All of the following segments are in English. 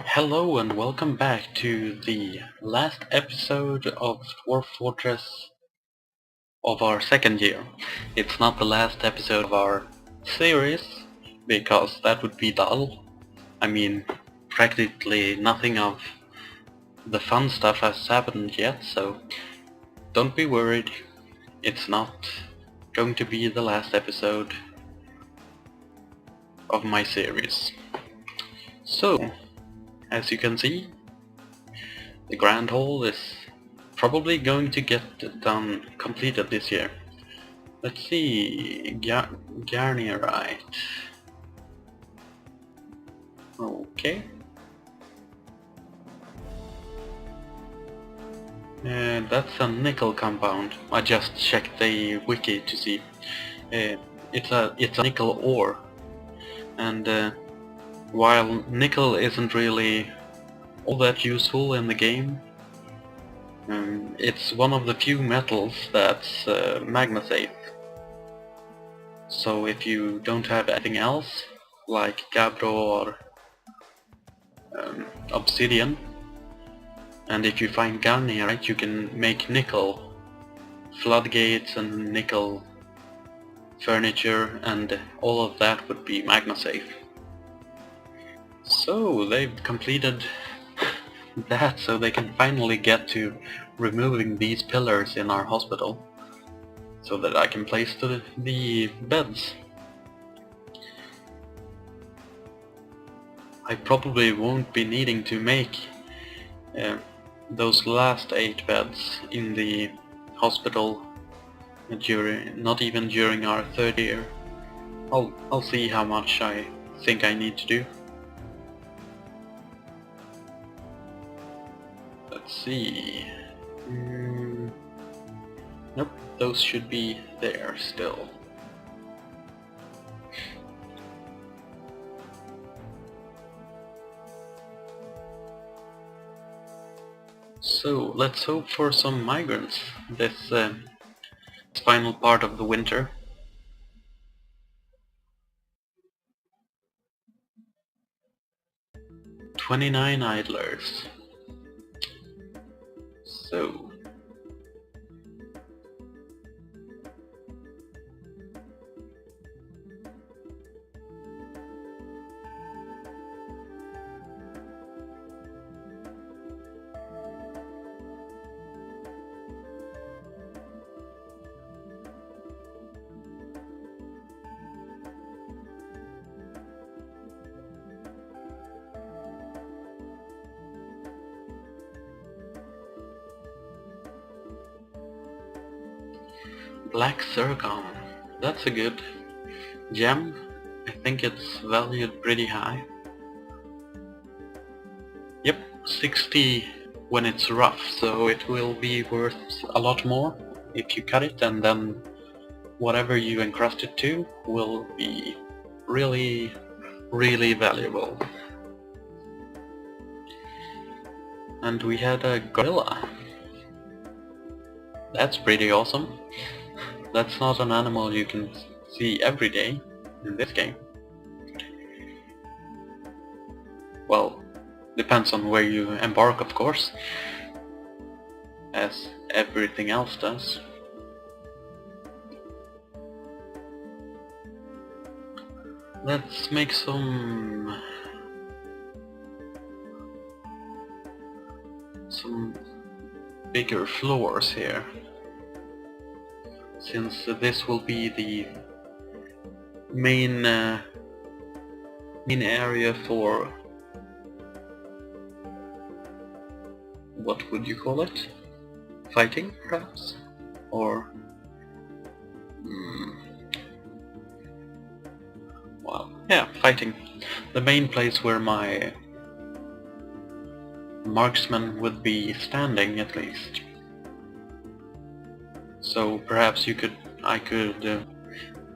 Hello and welcome back to the last episode of Dwarf Fortress of our second year. It's not the last episode of our series, because that would be dull. I mean, practically nothing of the fun stuff has happened yet, so don't be worried. It's not going to be the last episode of my series. So, as you can see, the Grand Hall is probably going to get completed this year. Let's see, Garnierite. Okay. That's a nickel compound. I just checked the wiki to see. It's a nickel ore, and while nickel isn't really all that useful in the game, it's one of the few metals that's magna-safe. So if you don't have anything else, like gabbro or obsidian, and if you find garnierite, you can make nickel floodgates and nickel furniture, and all of that would be magna-safe. So they've completed that, so they can finally get to removing these pillars in our hospital, so that I can place the beds. I probably won't be needing to make those last 8 beds in the hospital not even during our third year. I'll see how much I think I need to do. Let's see. Nope, those should be there still. So let's hope for some migrants this final part of the winter. "29 idlers." So black zircon, that's a good gem. I think it's valued pretty high. Yep, 60 when it's rough, so it will be worth a lot more if you cut it, and then whatever you encrust it to will be really valuable. And we had a gorilla. That's pretty awesome. That's not an animal you can see every day in this game. Well, depends on where you embark, of course, as everything else does. Let's make some bigger floors here, since this will be the main area for, what would you call it? Fighting, perhaps? Or well, yeah, fighting. The main place where my marksman would be standing, at least. So perhaps I could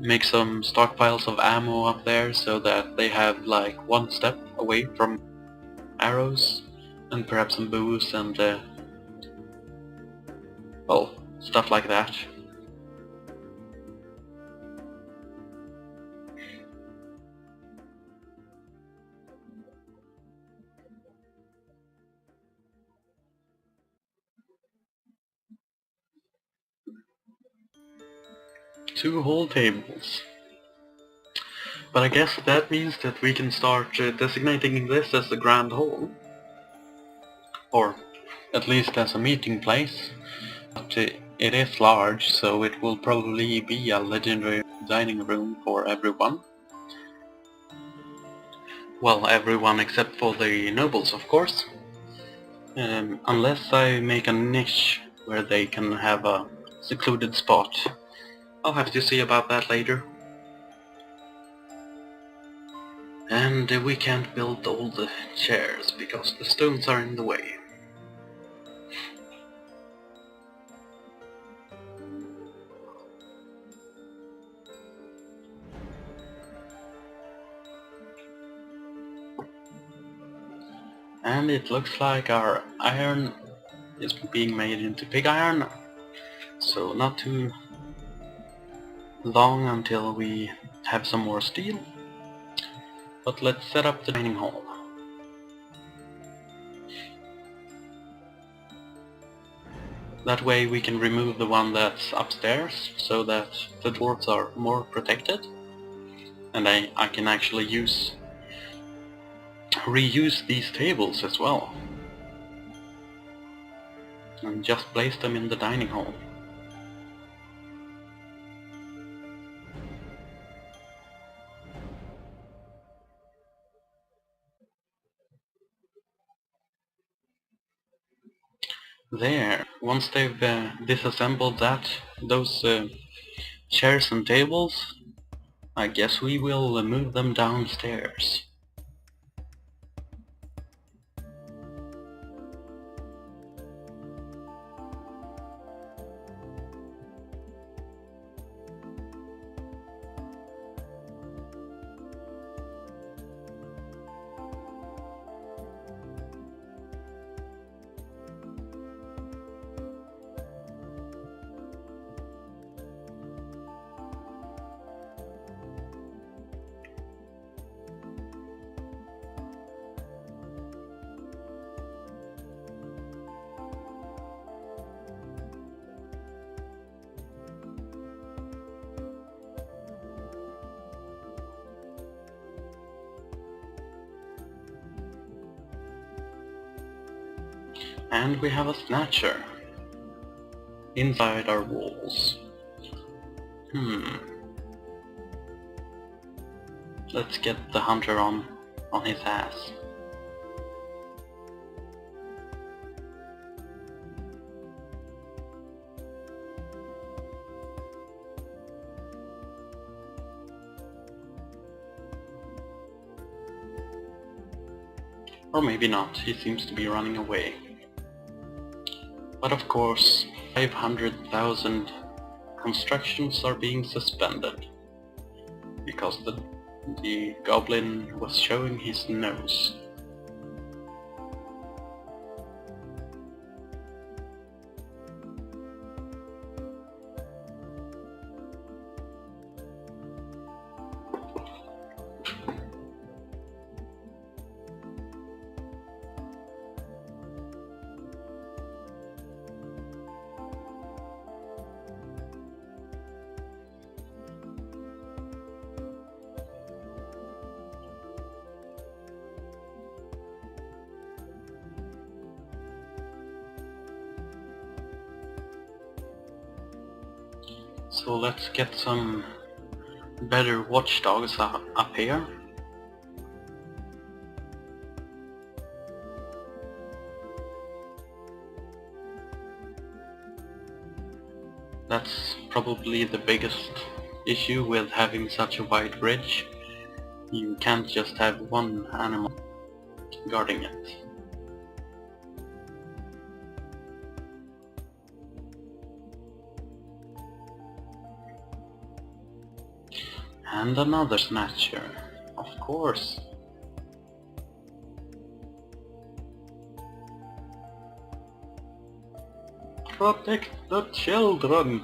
make some stockpiles of ammo up there, so that they have like one step away from arrows, and perhaps some bows and well, stuff like that. 2 whole tables. But I guess that means that we can start designating this as the Grand Hall. Or at least as a meeting place. But it is large, so it will probably be a legendary dining room for everyone. Well, everyone except for the nobles, of course. Unless I make a niche where they can have a secluded spot. I'll have to see about that later. And we can't build all the chairs because the stones are in the way. And it looks like our iron is being made into pig iron, so not too long until we have some more steel. But let's set up the dining hall. That way we can remove the one that's upstairs, so that the dwarves are more protected. And I can actually reuse these tables as well. And just place them in the dining hall. There, once they've disassembled those chairs and tables, I guess we will move them downstairs. And we have a snatcher inside our walls. Let's get the hunter on his ass. Or maybe not, he seems to be running away. But of course, 500,000 constructions are being suspended, because the goblin was showing his nose. So let's get some better watchdogs up here. That's probably the biggest issue with having such a wide bridge. You can't just have one animal guarding it. And another snatcher, of course. Protect the children!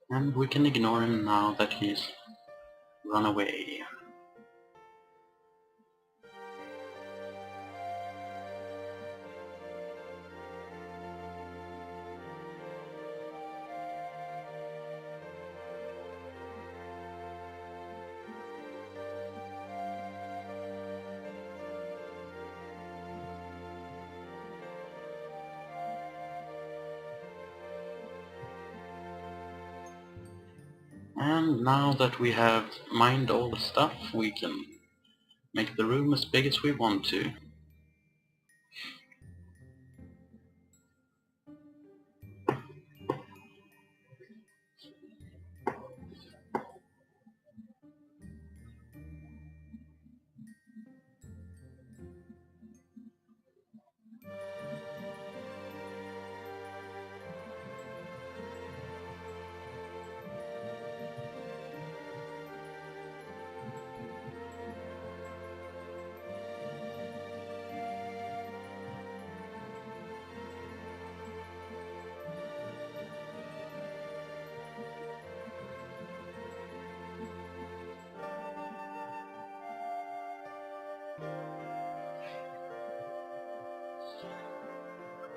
And we can ignore him now that he's run away. And now that we have mined all the stuff, we can make the room as big as we want to.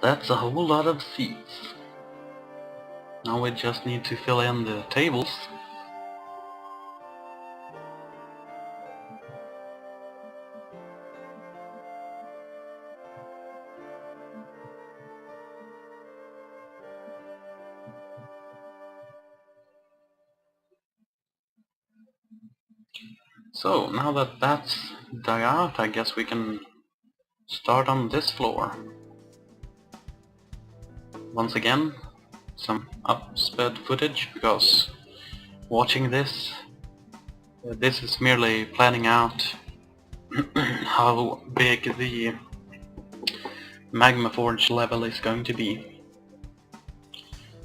That's a whole lot of seats. Now we just need to fill in the tables. So now that that's dug out, I guess we can start on this floor. Once again, some upsped footage, because watching this is merely planning out how big the Magma Forge level is going to be.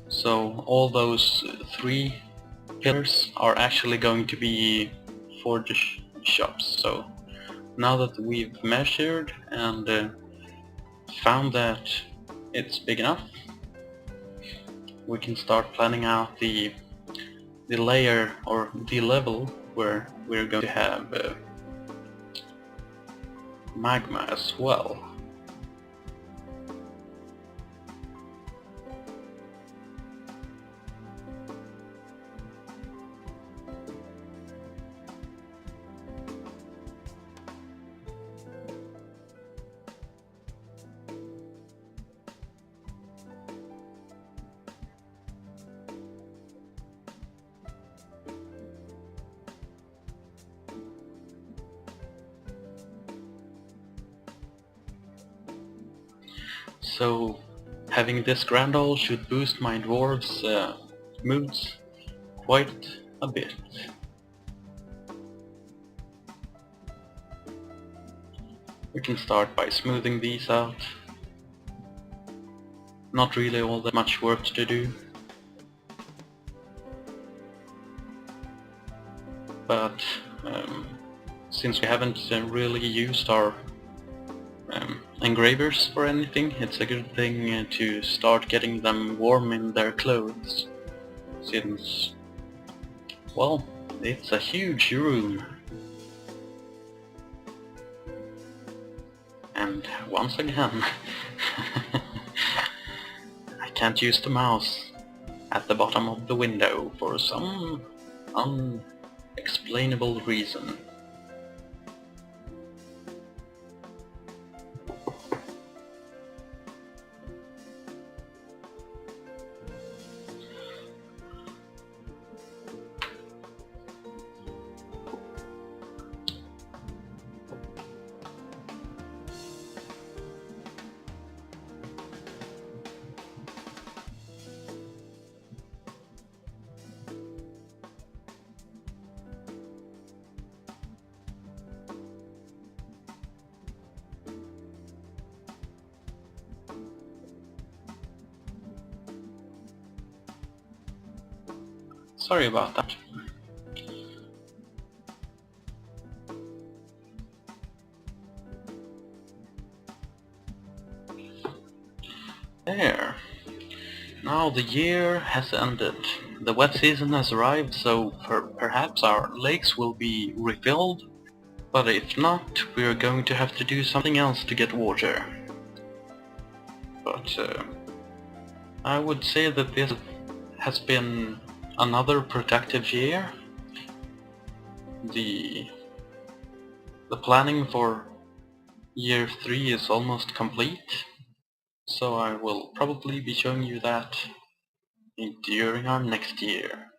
So all those 3 pillars are actually going to be forge shops. So now that we've measured and found that it's big enough, we can start planning out the layer or the level where we're going to have magma as well. So having this grand hall should boost my dwarves' moods quite a bit. We can start by smoothing these out. Not really all that much work to do, but since we haven't really used our engravers for anything, it's a good thing to start getting them warm in their clothes, since, well, it's a huge room. And once again, I can't use the mouse at the bottom of the window for some unexplainable reason. Sorry about that. There. Now now the year has ended. The wet season has arrived, so perhaps our lakes will be refilled, but if not, we are going to have to do something else to get water. But I would say that this has been another productive year. The planning for year 3 is almost complete, so I will probably be showing you that during our next year.